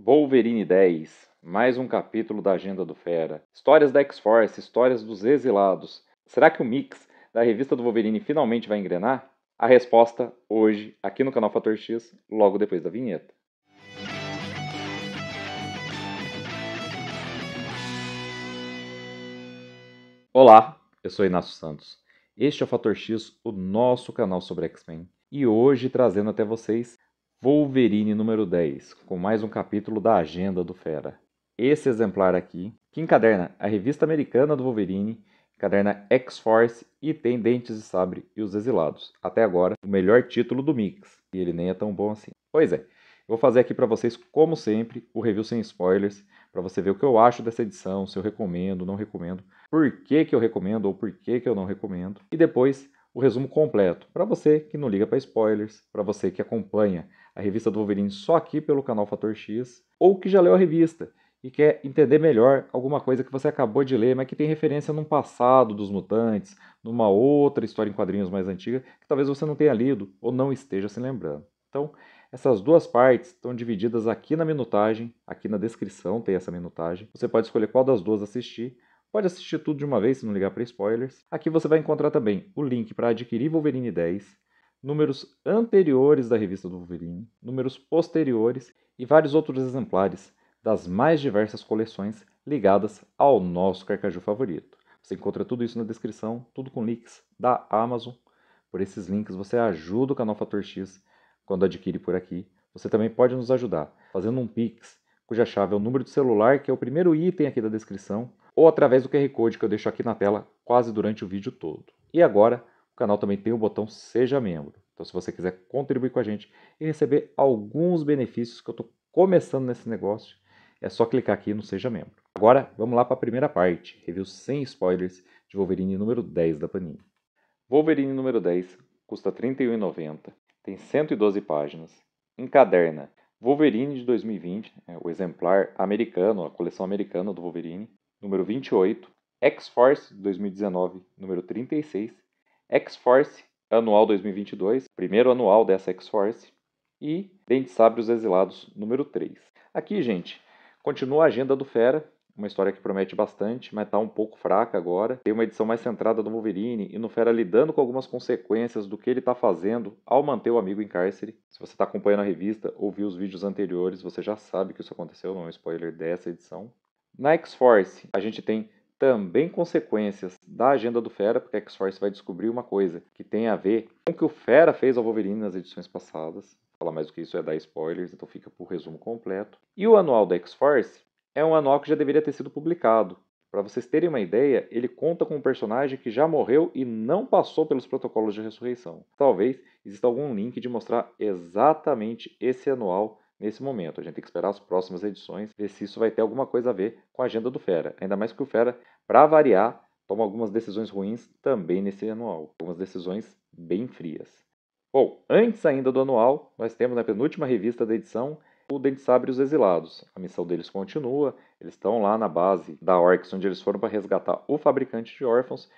Wolverine 10, mais um capítulo da agenda do Fera. Histórias da X-Force, histórias dos exilados. Será que o mix da revista do Wolverine finalmente vai engrenar? A resposta hoje, aqui no canal Fator X, logo depois da vinheta. Olá, eu sou Inácio Santos. Este é o Fator X, o nosso canal sobre X-Men. E hoje trazendo até vocês Wolverine número 10, com mais um capítulo da agenda do Fera. Esse exemplar aqui, que encaderna a revista americana do Wolverine, encaderna X-Force e tem Dentes de Sabre e os Exilados. Até agora, o melhor título do mix, e ele nem é tão bom assim. Pois é, eu vou fazer aqui para vocês, como sempre, o review sem spoilers, para você ver o que eu acho dessa edição, se eu recomendo, não recomendo, por que eu recomendo ou por que eu não recomendo, e depois o resumo completo, para você que não liga para spoilers, para você que acompanha a revista do Wolverine só aqui pelo canal Fator X, ou que já leu a revista e quer entender melhor alguma coisa que você acabou de ler, mas que tem referência num passado dos mutantes, numa outra história em quadrinhos mais antiga, que talvez você não tenha lido ou não esteja se lembrando. Então, essas duas partes estão divididas aqui na minutagem, aqui na descrição tem essa minutagem. Você pode escolher qual das duas assistir. Pode assistir tudo de uma vez, se não ligar para spoilers. Aqui você vai encontrar também o link para adquirir Wolverine 10, números anteriores da revista do Wolverine, números posteriores e vários outros exemplares das mais diversas coleções ligadas ao nosso Carcaju favorito. Você encontra tudo isso na descrição, tudo com links da Amazon. Por esses links você ajuda o canal Fator X quando adquire por aqui. Você também pode nos ajudar fazendo um Pix, cuja chave é o número de celular, que é o primeiro item aqui da descrição, ou através do QR Code que eu deixo aqui na tela quase durante o vídeo todo. E agora, o canal também tem o botão Seja Membro. Então, se você quiser contribuir com a gente e receber alguns benefícios que eu estou começando nesse negócio, é só clicar aqui no Seja Membro. Agora, vamos lá para a primeira parte, review sem spoilers de Wolverine número 10 da Panini. Wolverine número 10 custa R$ 31,90, tem 112 páginas, encaderna Wolverine de 2020, o exemplar americano, a coleção americana do Wolverine, número 28, X-Force de 2019, número 36, X-Force anual 2022, primeiro anual dessa X-Force, e Dentes Sabre os Exilados, número 3. Aqui, gente, continua a agenda do Fera, uma história que promete bastante, mas está um pouco fraca agora. Tem uma edição mais centrada no Wolverine e no Fera lidando com algumas consequências do que ele está fazendo ao manter o amigo em cárcere. Se você está acompanhando a revista ou viu os vídeos anteriores, você já sabe que isso aconteceu, não é um spoiler dessa edição. Na X-Force, a gente tem também consequências da agenda do Fera, porque a X-Force vai descobrir uma coisa que tem a ver com o que o Fera fez ao Wolverine nas edições passadas. Falar mais do que isso é dar spoilers, então fica para o resumo completo. E o anual da X-Force é um anual que já deveria ter sido publicado. Para vocês terem uma ideia, ele conta com um personagem que já morreu e não passou pelos protocolos de ressurreição. Talvez exista algum link de mostrar exatamente esse anual nesse momento. A gente tem que esperar as próximas edições, ver se isso vai ter alguma coisa a ver com a agenda do Fera. Ainda mais que o Fera, para variar, toma algumas decisões ruins também nesse anual. Algumas decisões bem frias. Bom, antes ainda do anual, nós temos na penúltima revista da edição o Dente Sabre e os Exilados. A missão deles continua, eles estão lá na base da Orcs, onde eles foram para resgatar o fabricante de órfãos,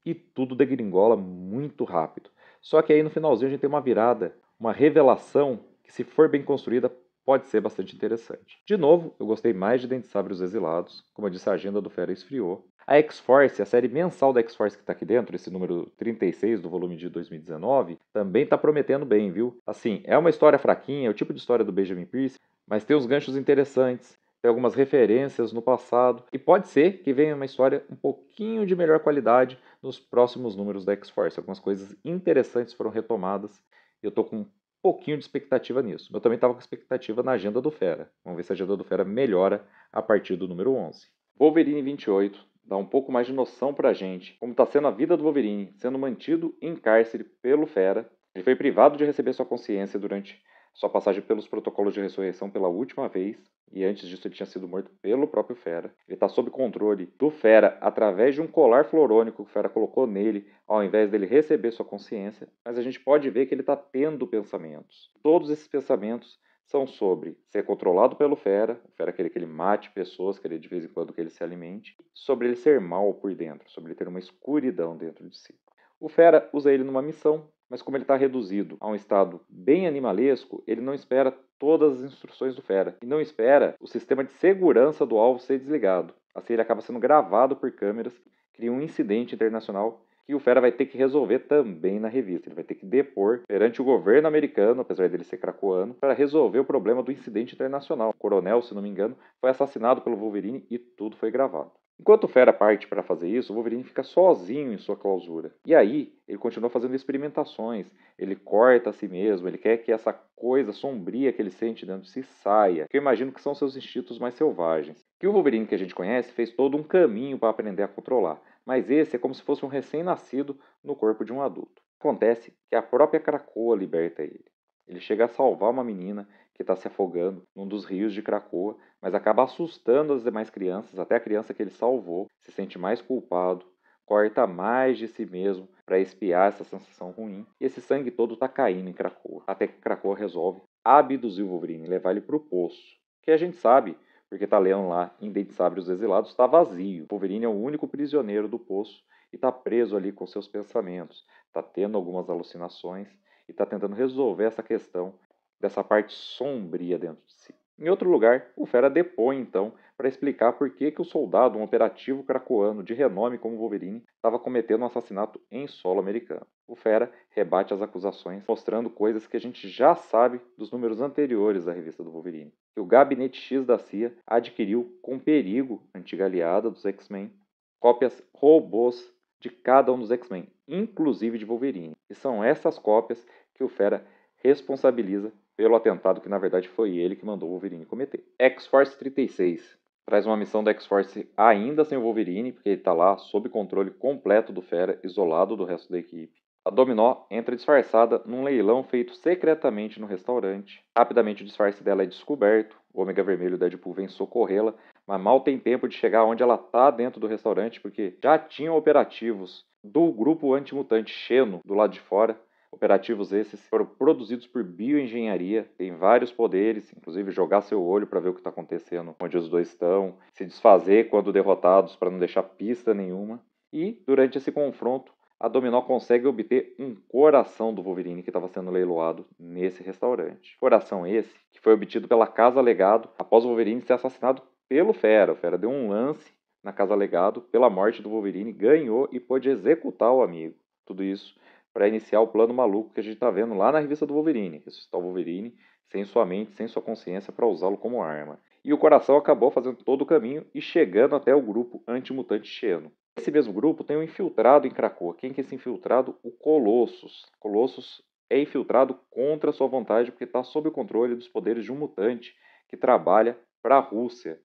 e tudo degringola muito rápido. Só que aí no finalzinho a gente tem uma virada, uma revelação, que se for bem construída, pode ser bastante interessante. De novo, eu gostei mais de Dente Sabre e os Exilados. Como eu disse, a agenda do Fera esfriou. A X-Force, a série mensal da X-Force que está aqui dentro, esse número 36 do volume de 2019, também está prometendo bem, viu? Assim, é uma história fraquinha, é o tipo de história do Benjamin Pierce, mas tem uns ganchos interessantes, tem algumas referências no passado, e pode ser que venha uma história um pouquinho de melhor qualidade nos próximos números da X-Force. Algumas coisas interessantes foram retomadas, e eu estou com um pouquinho de expectativa nisso. Eu também estava com expectativa na agenda do Fera. Vamos ver se a agenda do Fera melhora a partir do número 11. Wolverine 28 dá um pouco mais de noção pra gente como está sendo a vida do Wolverine, sendo mantido em cárcere pelo Fera. Ele foi privado de receber sua consciência durante sua passagem pelos protocolos de ressurreição pela última vez, e antes disso ele tinha sido morto pelo próprio Fera. Ele está sob controle do Fera através de um colar florônico que o Fera colocou nele, ao invés dele receber sua consciência, mas a gente pode ver que ele está tendo pensamentos. Todos esses pensamentos são sobre ser controlado pelo Fera, o Fera querer que ele mate pessoas, querer de vez em quando que ele se alimente, sobre ele ser mal por dentro, sobre ele ter uma escuridão dentro de si. O Fera usa ele numa missão, mas como ele está reduzido a um estado bem animalesco, ele não espera todas as instruções do Fera e não espera o sistema de segurança do alvo ser desligado. Assim ele acaba sendo gravado por câmeras, cria um incidente internacional que o Fera vai ter que resolver também na revista. Ele vai ter que depor perante o governo americano, apesar dele ser cracoano, para resolver o problema do incidente internacional. O coronel, se não me engano, foi assassinado pelo Wolverine e tudo foi gravado. Enquanto o Fera parte para fazer isso, o Wolverine fica sozinho em sua clausura. E aí, ele continua fazendo experimentações, ele corta a si mesmo, ele quer que essa coisa sombria que ele sente dentro de si saia, que eu imagino que são seus instintos mais selvagens. Que o Wolverine que a gente conhece fez todo um caminho para aprender a controlar, mas esse é como se fosse um recém-nascido no corpo de um adulto. Acontece que a própria Krakoa liberta ele. Ele chega a salvar uma menina que está se afogando num dos rios de Krakoa, mas acaba assustando as demais crianças, até a criança que ele salvou, se sente mais culpado, corta mais de si mesmo para espiar essa sensação ruim, e esse sangue todo está caindo em Krakoa, até que Krakoa resolve abduzir o Wolverine e levar ele para o poço, que a gente sabe, porque está lendo lá em Dente Sabre os Exilados, está vazio. O Wolverine é o único prisioneiro do poço e está preso ali com seus pensamentos, está tendo algumas alucinações e está tentando resolver essa questão dessa parte sombria dentro de si. Em outro lugar, o Fera depõe então para explicar por que o soldado, um operativo cracoano de renome como Wolverine, estava cometendo um assassinato em solo americano. O Fera rebate as acusações, mostrando coisas que a gente já sabe dos números anteriores da revista do Wolverine. Que o Gabinete X da CIA adquiriu com perigo, antiga aliada dos X-Men, cópias robôs de cada um dos X-Men, inclusive de Wolverine. E são essas cópias que o Fera responsabiliza pelo atentado que na verdade foi ele que mandou o Wolverine cometer. X-Force 36 traz uma missão da X-Force ainda sem o Wolverine, porque ele está lá sob controle completo do Fera, isolado do resto da equipe. A Dominó entra disfarçada num leilão feito secretamente no restaurante. Rapidamente o disfarce dela é descoberto, o Ômega Vermelho e o Deadpool vem socorrê-la, mas mal tem tempo de chegar onde ela está dentro do restaurante, porque já tinham operativos do grupo antimutante Xeno do lado de fora. Operativos esses foram produzidos por bioengenharia, tem vários poderes, inclusive jogar seu olho para ver o que está acontecendo onde os dois estão, se desfazer quando derrotados para não deixar pista nenhuma. E, durante esse confronto, a Dominó consegue obter um coração do Wolverine que estava sendo leiloado nesse restaurante. Coração esse que foi obtido pela Casa Legado após o Wolverine ser assassinado pelo Fera. O Fera deu um lance na Casa Legado pela morte do Wolverine, ganhou e pôde executar o amigo. Tudo isso para iniciar o plano maluco que a gente está vendo lá na revista do Wolverine. Ressuscitar o Wolverine sem sua mente, sem sua consciência para usá-lo como arma. E o coração acabou fazendo todo o caminho e chegando até o grupo antimutante Xeno. Esse mesmo grupo tem um infiltrado em Krakoa. Quem que é esse infiltrado? O Colossus. Colossus é infiltrado contra sua vontade porque está sob o controle dos poderes de um mutante que trabalha para a Rússia.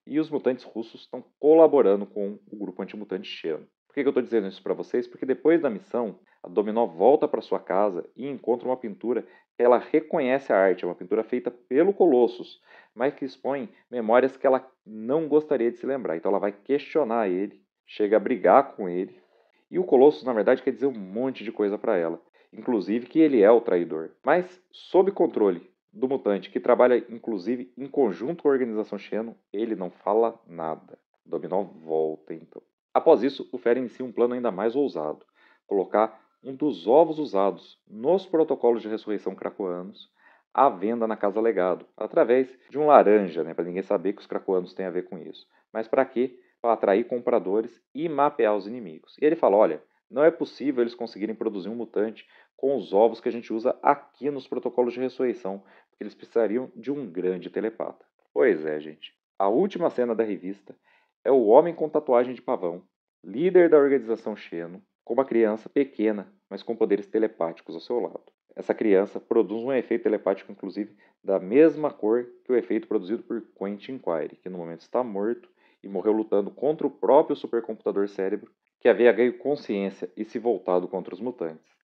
E os mutantes russos estão colaborando com o grupo antimutante Xeno. Por que eu estou dizendo isso para vocês? Porque depois da missão, a Dominó volta para sua casa e encontra uma pintura que ela reconhece a arte. É uma pintura feita pelo Colossus, mas que expõe memórias que ela não gostaria de se lembrar. Então ela vai questionar ele, chega a brigar com ele. E o Colossus, na verdade, quer dizer um monte de coisa para ela. Inclusive que ele é o traidor. Mas, sob controle do mutante, que trabalha inclusive em conjunto com a organização Xeno, ele não fala nada. Dominó volta então. Após isso, o Fera inicia um plano ainda mais ousado. Colocar um dos ovos usados nos protocolos de ressurreição cracoanos à venda na Casa Legado, através de um laranja, para ninguém saber que os cracoanos têm a ver com isso. Mas para quê? Para atrair compradores e mapear os inimigos. E ele fala, olha, não é possível eles conseguirem produzir um mutante com os ovos que a gente usa aqui nos protocolos de ressurreição, porque eles precisariam de um grande telepata. Pois é, gente. A última cena da revista é o homem com tatuagem de pavão, líder da organização Xeno, com uma criança pequena, mas com poderes telepáticos ao seu lado. Essa criança produz um efeito telepático, inclusive, da mesma cor que o efeito produzido por Quentin Quire, que no momento está morto e morreu lutando contra o próprio supercomputador cérebro, que havia ganho consciência e se voltado contra os mutantes.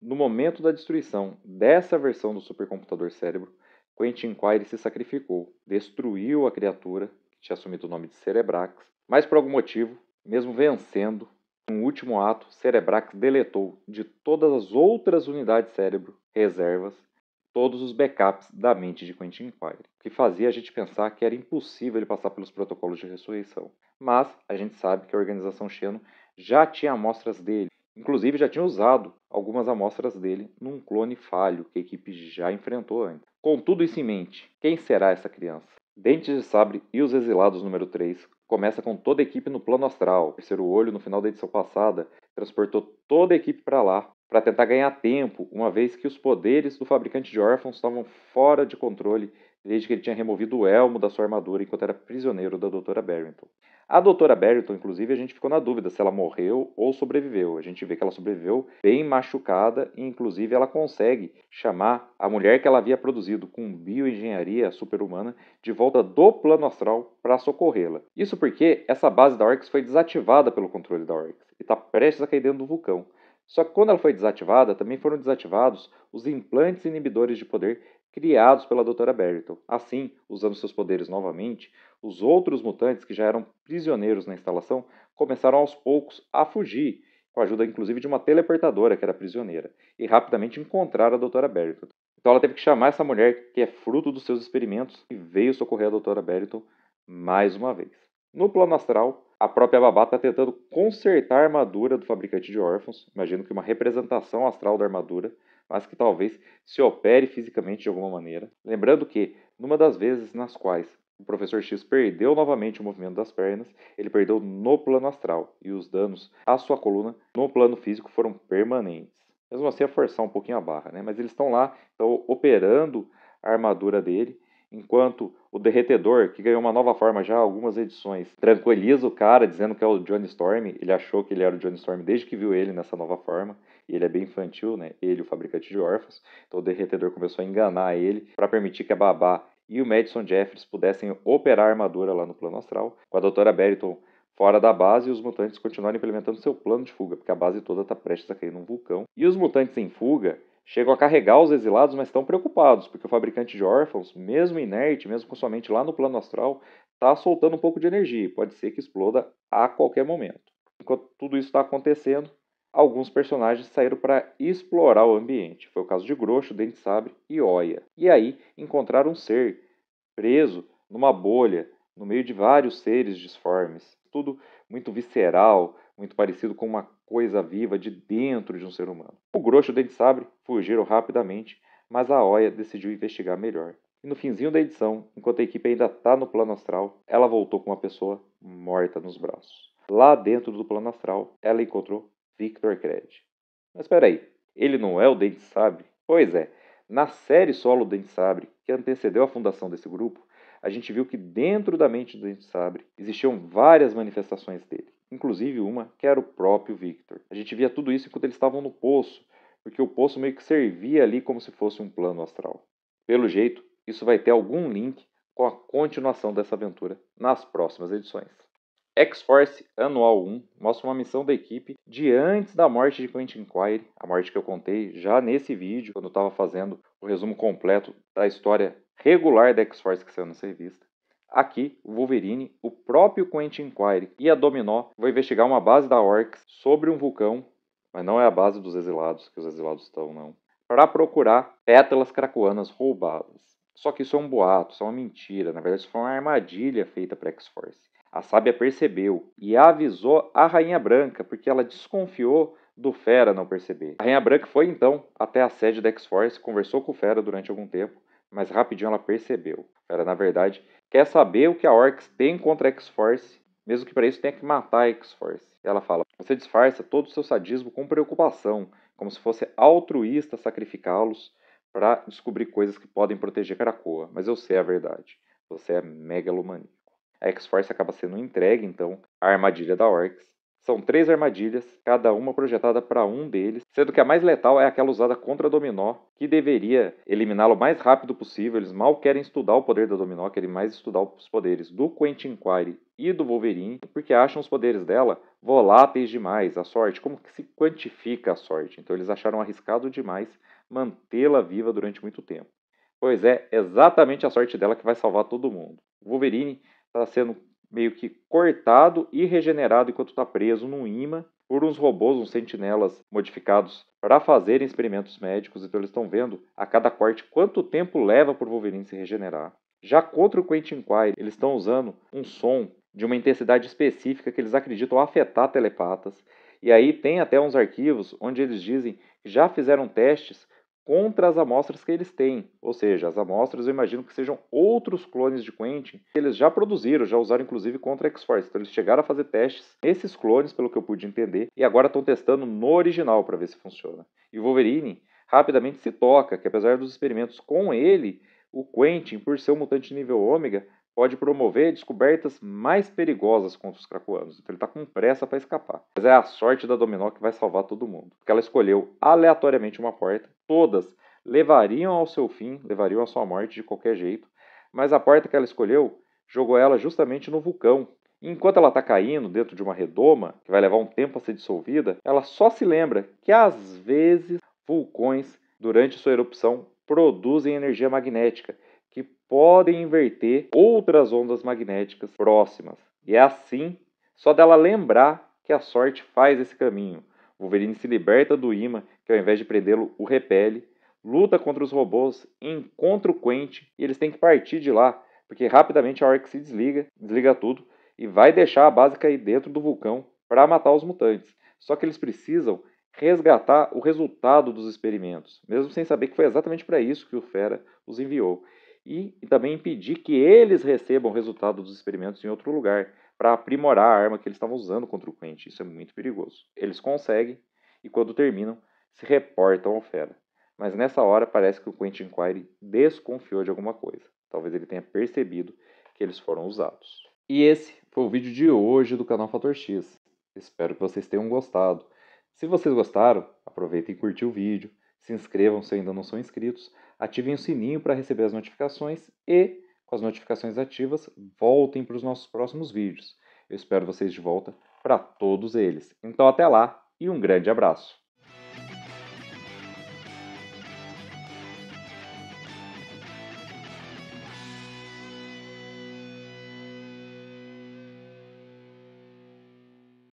No momento da destruição dessa versão do supercomputador cérebro, Quentin Quire se sacrificou, destruiu a criatura, que tinha assumido o nome de Cerebrax, mas por algum motivo, mesmo vencendo, no último ato, Cerebrax deletou de todas as outras unidades cérebro, reservas, todos os backups da mente de Quentin Quire, o que fazia a gente pensar que era impossível ele passar pelos protocolos de ressurreição. Mas a gente sabe que a organização Xeno já tinha amostras dele, inclusive já tinha usado algumas amostras dele num clone falho que a equipe já enfrentou antes. Com tudo isso em mente, quem será essa criança? Dentes de Sabre e os Exilados número 3 começa com toda a equipe no plano astral. O terceiro olho, no final da edição passada, transportou toda a equipe para lá para tentar ganhar tempo, uma vez que os poderes do fabricante de órfãos estavam fora de controle desde que ele tinha removido o elmo da sua armadura enquanto era prisioneiro da Doutora Barrington. A Doutora Barrington, inclusive, a gente ficou na dúvida se ela morreu ou sobreviveu. A gente vê que ela sobreviveu bem machucada e, inclusive, ela consegue chamar a mulher que ela havia produzido com bioengenharia super-humana de volta do plano astral para socorrê-la. Isso porque essa base da Orcs foi desativada pelo controle da Orcs e está prestes a cair dentro do vulcão. Só que quando ela foi desativada, também foram desativados os implantes inibidores de poder criados pela Doutora Barrington. Assim, usando seus poderes novamente, os outros mutantes que já eram prisioneiros na instalação começaram aos poucos a fugir, com a ajuda inclusive de uma teleportadora que era prisioneira, e rapidamente encontraram a Doutora Barrington. Então ela teve que chamar essa mulher que é fruto dos seus experimentos e veio socorrer a Doutora Barrington mais uma vez. No plano astral, a própria Babá está tentando consertar a armadura do fabricante de órfãos, imagino que uma representação astral da armadura, mas que talvez se opere fisicamente de alguma maneira. Lembrando que, numa das vezes nas quais o Professor X perdeu novamente o movimento das pernas, ele perdeu no plano astral, e os danos à sua coluna no plano físico foram permanentes. Mesmo assim, é forçar um pouquinho a barra, né? Mas eles estão lá, estão operando a armadura dele, enquanto o Derretedor, que ganhou uma nova forma já há algumas edições, tranquiliza o cara dizendo que é o Johnny Storm. Ele achou que ele era o Johnny Storm desde que viu ele nessa nova forma, e ele é bem infantil, né? Ele, o fabricante de órfãos. Então o Derretedor começou a enganar ele para permitir que a Babá e o Madison Jeffries pudessem operar a armadura lá no plano astral, com a Doutora Barrington fora da base e os mutantes continuarem implementando seu plano de fuga, porque a base toda está prestes a cair num vulcão. E os mutantes em fuga chegam a carregar os exilados, mas estão preocupados, porque o fabricante de órfãos, mesmo inerte, mesmo com sua mente lá no plano astral, está soltando um pouco de energia e pode ser que exploda a qualquer momento. Enquanto tudo isso está acontecendo, alguns personagens saíram para explorar o ambiente. Foi o caso de Groxo, Dente Sabre e Oya. E aí encontraram um ser preso numa bolha, no meio de vários seres disformes. Tudo muito visceral, muito parecido com uma coisa viva de dentro de um ser humano. O Groxo e o Dente Sabre fugiram rapidamente, mas a Oya decidiu investigar melhor. E no finzinho da edição, enquanto a equipe ainda está no plano astral, ela voltou com uma pessoa morta nos braços. Lá dentro do plano astral, ela encontrou Victor Cred. Mas espera aí, ele não é o Dente Sabre? Pois é, na série solo Dente Sabre, que antecedeu a fundação desse grupo, a gente viu que dentro da mente do Dente Sabre existiam várias manifestações dele, inclusive uma que era o próprio Victor. A gente via tudo isso enquanto eles estavam no poço, porque o poço meio que servia ali como se fosse um plano astral. Pelo jeito, isso vai ter algum link com a continuação dessa aventura nas próximas edições. X-Force Anual 1 mostra uma missão da equipe de antes da morte de Quentin Quire, a morte que eu contei já nesse vídeo, quando eu estava fazendo o resumo completo da história regular da X-Force que saiu nessa revista. Aqui, o Wolverine, o próprio Quentin Quire e a Dominó vão investigar uma base da Orcs sobre um vulcão, mas não é a base dos exilados, que os exilados estão, não, para procurar pétalas cracoanas roubadas. Só que isso é um boato, isso é uma mentira, na verdade isso foi uma armadilha feita para X-Force. A sábia percebeu e avisou a Rainha Branca, porque ela desconfiou do Fera não perceber. A Rainha Branca foi então até a sede da X-Force, conversou com o Fera durante algum tempo, mas rapidinho ela percebeu. O Fera, na verdade, quer saber o que a Orcs tem contra a X-Force, mesmo que para isso tenha que matar a X-Force. Ela fala, você disfarça todo o seu sadismo com preocupação, como se fosse altruísta sacrificá-los para descobrir coisas que podem proteger Krakoa, mas eu sei a verdade. Você é megalomaníaco. A X-Force acaba sendo entregue, então, à armadilha da Orcs. São 3 armadilhas, cada uma projetada para um deles, sendo que a mais letal é aquela usada contra a Dominó, que deveria eliminá-lo o mais rápido possível. Eles mal querem estudar o poder da Dominó, querem mais estudar os poderes do Quentin Quire e do Wolverine, porque acham os poderes dela voláteis demais. A sorte, como que se quantifica a sorte? Então eles acharam arriscado demais mantê-la viva durante muito tempo. Pois é, exatamente a sorte dela que vai salvar todo mundo. O Wolverine está sendo meio que cortado e regenerado enquanto está preso num imã por uns robôs, uns sentinelas modificados para fazerem experimentos médicos. Então eles estão vendo a cada corte quanto tempo leva para o Wolverine se regenerar. Já contra o Quentin Quire, eles estão usando um som de uma intensidade específica que eles acreditam afetar telepatas. E aí tem até uns arquivos onde eles dizem que já fizeram testes contra as amostras que eles têm. Ou seja, as amostras eu imagino que sejam outros clones de Quentin que eles já produziram, já usaram inclusive contra a X-Force. Então eles chegaram a fazer testes nesses clones, pelo que eu pude entender, e agora estão testando no original para ver se funciona. E o Wolverine rapidamente se toca que apesar dos experimentos com ele, o Quentin, por ser um mutante nível ômega, pode promover descobertas mais perigosas contra os Krakoanos. Então ele está com pressa para escapar. Mas é a sorte da Dominó que vai salvar todo mundo. Porque ela escolheu aleatoriamente uma porta. Todas levariam ao seu fim, levariam à sua morte de qualquer jeito. Mas a porta que ela escolheu jogou ela justamente no vulcão. E enquanto ela está caindo dentro de uma redoma, que vai levar um tempo a ser dissolvida, ela só se lembra que às vezes vulcões, durante sua erupção, produzem energia magnética que podem inverter outras ondas magnéticas próximas. E é assim, só dela lembrar que a sorte faz esse caminho. O Wolverine se liberta do imã, que ao invés de prendê-lo, o repele, luta contra os robôs, encontra o Quentin e eles têm que partir de lá, porque rapidamente a Orc se desliga tudo e vai deixar a base cair dentro do vulcão para matar os mutantes. Só que eles precisam resgatar o resultado dos experimentos, mesmo sem saber que foi exatamente para isso que o Fera os enviou. E também impedir que eles recebam o resultado dos experimentos em outro lugar, para aprimorar a arma que eles estavam usando contra o Quentin. Isso é muito perigoso. Eles conseguem, e quando terminam, se reportam ao Fera. Mas nessa hora parece que o Quentin Quire desconfiou de alguma coisa. Talvez ele tenha percebido que eles foram usados. E esse foi o vídeo de hoje do canal Fator X. Espero que vocês tenham gostado. Se vocês gostaram, aproveitem e curtir o vídeo, se inscrevam se ainda não são inscritos, ativem o sininho para receber as notificações e, com as notificações ativas, voltem para os nossos próximos vídeos. Eu espero vocês de volta para todos eles. Então até lá e um grande abraço!